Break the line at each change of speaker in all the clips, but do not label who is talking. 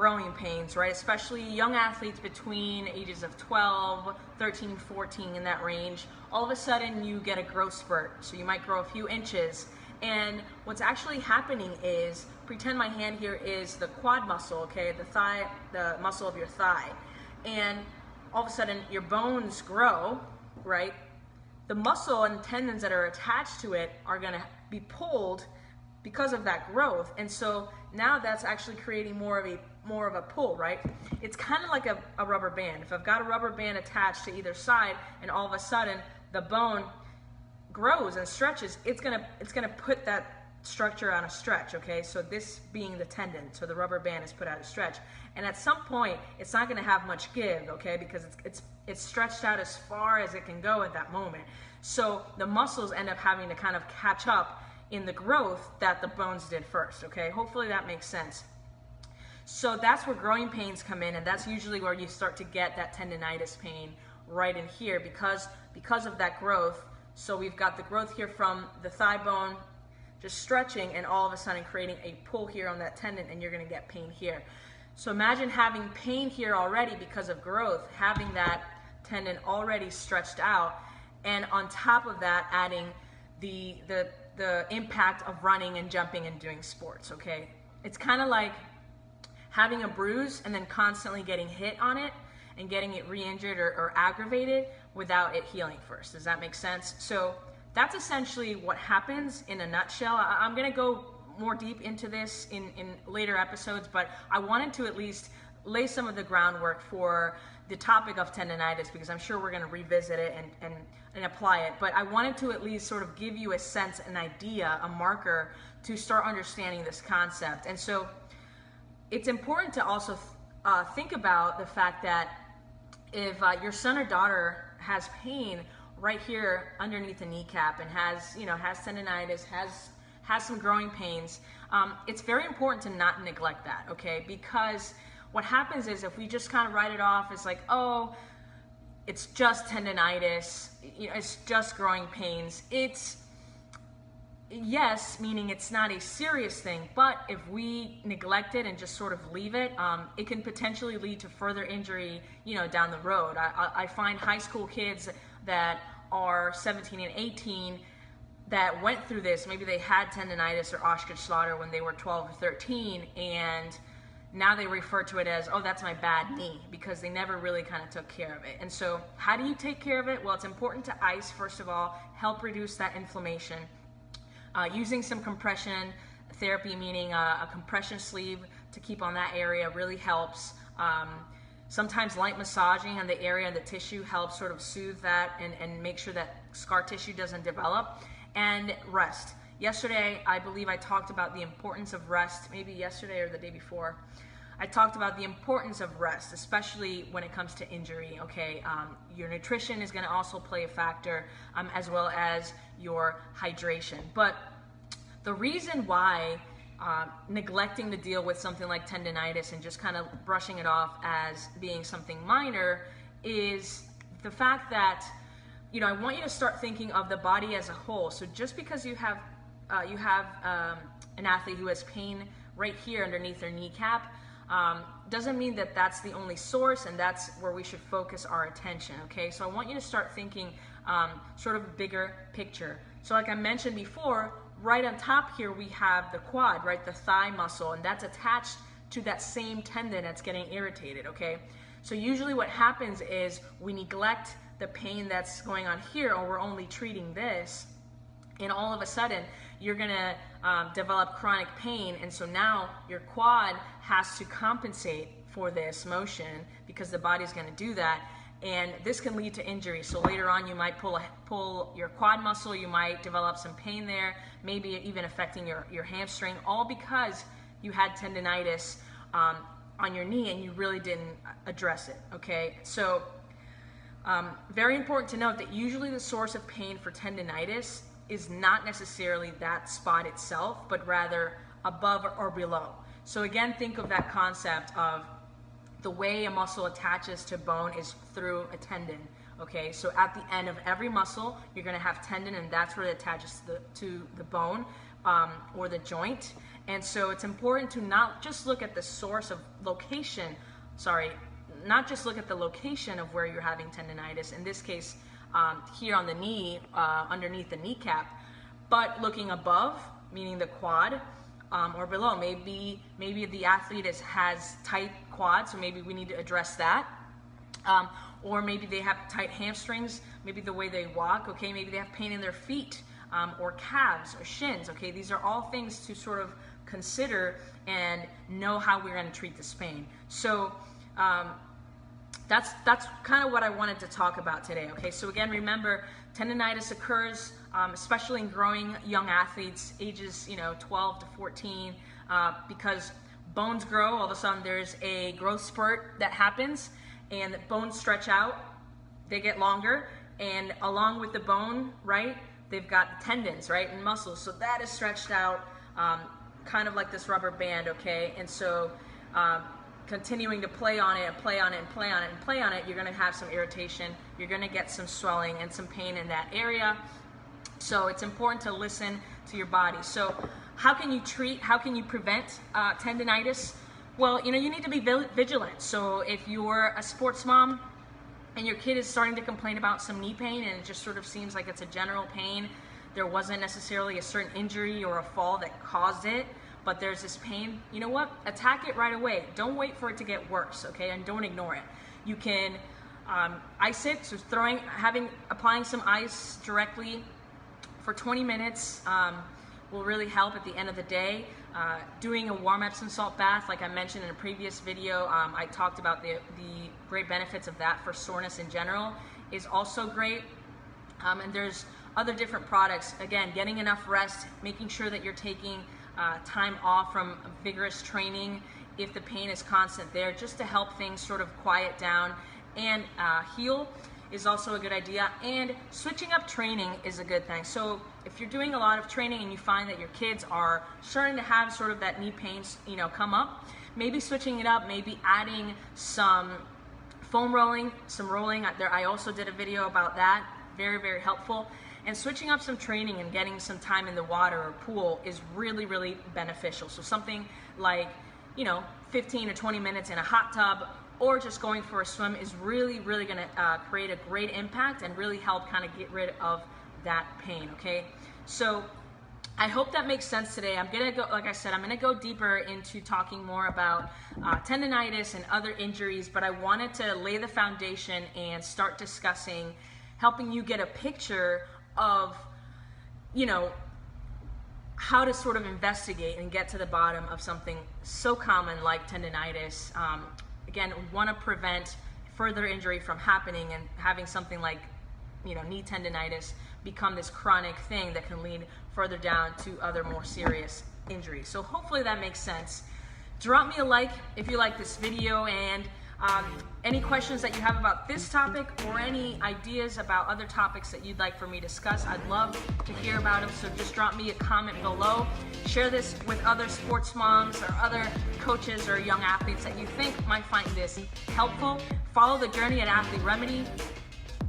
growing pains, right? Especially young athletes between ages of 12, 13, 14, in that range. All of a sudden you get a growth spurt. So you might grow a few inches. And what's actually happening is, pretend my hand here is the quad muscle, okay? The thigh, the muscle of your thigh. And all of a sudden your bones grow, right? The muscle and tendons that are attached to it are gonna be pulled because of that growth, and so now that's actually creating more of a pull, right? It's kind of like a rubber band. If I've got a rubber band attached to either side, and all of a sudden the bone grows and stretches, it's gonna put that structure on a stretch, okay? So this being the tendon, so the rubber band is put out a stretch, and at some point it's not gonna have much give, okay? Because it's stretched out as far as it can go at that moment. So the muscles end up having to kind of catch up in the growth that the bones did first, okay? Hopefully that makes sense. So that's where growing pains come in, and that's usually where you start to get that tendonitis pain right in here because of that growth. So we've got the growth here from the thigh bone just stretching, and all of a sudden creating a pull here on that tendon, and you're gonna get pain here. So imagine having pain here already because of growth, having that tendon already stretched out, and on top of that adding the impact of running and jumping and doing sports, okay? It's kind of like having a bruise and then constantly getting hit on it and getting it re-injured or aggravated without it healing first. Does that make sense? So that's essentially what happens in a nutshell. I'm gonna go more deep into this in later episodes, but I wanted to at least lay some of the groundwork for the topic of tendonitis, because I'm sure we're going to revisit it and apply it. But I wanted to at least sort of give you a sense, an idea, a marker to start understanding this concept. And so it's important to also think about the fact that if your son or daughter has pain right here underneath the kneecap and has tendonitis, has some growing pains, it's very important to not neglect that, okay? Because what happens is if we just kind of write it off as like, oh, it's just tendonitis, it's just growing pains. It's, yes, meaning it's not a serious thing, but if we neglect it and just sort of leave it, it can potentially lead to further injury, down the road. I find high school kids that are 17 and 18 that went through this. Maybe they had tendonitis or Osgood-Schlatter when they were 12 or 13, and now they refer to it as, oh, that's my bad knee, because they never really kind of took care of it. And so how do you take care of it? Well, it's important to ice, first of all, help reduce that inflammation. Using some compression therapy, meaning a compression sleeve to keep on that area, really helps. Sometimes light massaging on the area and the tissue helps sort of soothe that and make sure that scar tissue doesn't develop. And rest. Yesterday, I believe I talked about the importance of rest, maybe yesterday or the day before. I talked about the importance of rest, especially when it comes to injury, okay? Your nutrition is gonna also play a factor, as well as your hydration. But the reason why neglecting to deal with something like tendonitis and just kind of brushing it off as being something minor is the fact that, I want you to start thinking of the body as a whole. So just because you have an athlete who has pain right here underneath their kneecap, doesn't mean that that's the only source and that's where we should focus our attention, okay? So I want you to start thinking sort of a bigger picture. So like I mentioned before, right on top here we have the quad, right? The thigh muscle, and that's attached to that same tendon that's getting irritated, okay? So usually what happens is we neglect the pain that's going on here, or we're only treating this, and all of a sudden you're gonna develop chronic pain, and so now your quad has to compensate for this motion because the body's gonna do that, and this can lead to injury. So later on you might pull your quad muscle, you might develop some pain there, maybe even affecting your hamstring, all because you had tendonitis on your knee and you really didn't address it, okay? So very important to note that usually the source of pain for tendonitis is not necessarily that spot itself, but rather above or below. So again, think of that concept of the way a muscle attaches to bone is through a tendon, Okay, so at the end of every muscle, you're going to have tendon, and that's where it attaches to the bone or the joint. And so it's important to not just look at the source of location, not just look at the location of where you're having tendonitis, in this case here on the knee, underneath the kneecap, but looking above, meaning the quad, or below. Maybe the athlete has tight quads, so maybe we need to address that. Or maybe they have tight hamstrings, maybe the way they walk, okay? Maybe they have pain in their feet, or calves or shins, okay? These are all things to sort of consider and know how we're going to treat this pain. So that's kind of what I wanted to talk about today, okay? So again, remember, tendonitis occurs especially in growing young athletes, ages 12 to 14, because bones grow. All of a sudden there's a growth spurt that happens, and the bones stretch out, they get longer, and along with the bone, right, they've got tendons, right, and muscles. So that is stretched out, kind of like this rubber band, okay? And so continuing to play on it and play on it and play on it and play on it, you're going to have some irritation, you're going to get some swelling and some pain in that area. So it's important to listen to your body. So how can you treat, how can you prevent tendonitis? Well, you need to be vigilant. So if you're a sports mom and your kid is starting to complain about some knee pain and it just sort of seems like it's a general pain, there wasn't necessarily a certain injury or a fall that caused it, but there's this pain, you know what? Attack it right away. Don't wait for it to get worse, okay? And don't ignore it. You can ice it, so applying some ice directly for 20 minutes will really help at the end of the day. Doing a warm Epsom salt bath, like I mentioned in a previous video, I talked about the great benefits of that for soreness in general, is also great. And there's other different products. Again, getting enough rest, making sure that you're taking time off from vigorous training if the pain is constant there, just to help things sort of quiet down and heal is also a good idea. And switching up training is a good thing. So if you're doing a lot of training and you find that your kids are starting to have sort of that knee pains, come up, maybe switching it up, maybe adding some foam rolling, some rolling. I also did a video about that, very, very helpful. And switching up some training and getting some time in the water or pool is really, really beneficial. So something like, 15 to 20 minutes in a hot tub, or just going for a swim is really, really going to create a great impact and really help kind of get rid of that pain, okay? So I hope that makes sense today. I'm going to go, like I said, I'm going to go deeper into talking more about tendonitis and other injuries, but I wanted to lay the foundation and start discussing, helping you get a picture of, how to sort of investigate and get to the bottom of something so common like tendonitis. Again, we want to prevent further injury from happening and having something like, knee tendonitis become this chronic thing that can lead further down to other more serious injuries. So hopefully that makes sense. Drop me a like if you like this video, and any questions that you have about this topic or any ideas about other topics that you'd like for me to discuss, I'd love to hear about them. So just drop me a comment below. Share this with other sports moms or other coaches or young athletes that you think might find this helpful. Follow the journey at Athlete Remedy.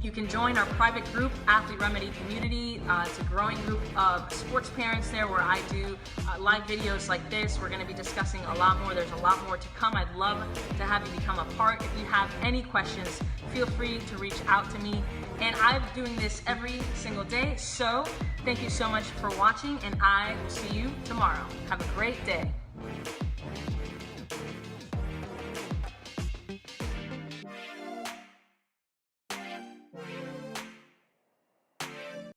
You can join our private group, Athlete Remedy Community. It's a growing group of sports parents there where I do live videos like this. We're going to be discussing a lot more. There's a lot more to come. I'd love to have you become a part. If you have any questions, feel free to reach out to me. And I'm doing this every single day. So thank you so much for watching, and I will see you tomorrow. Have a great day.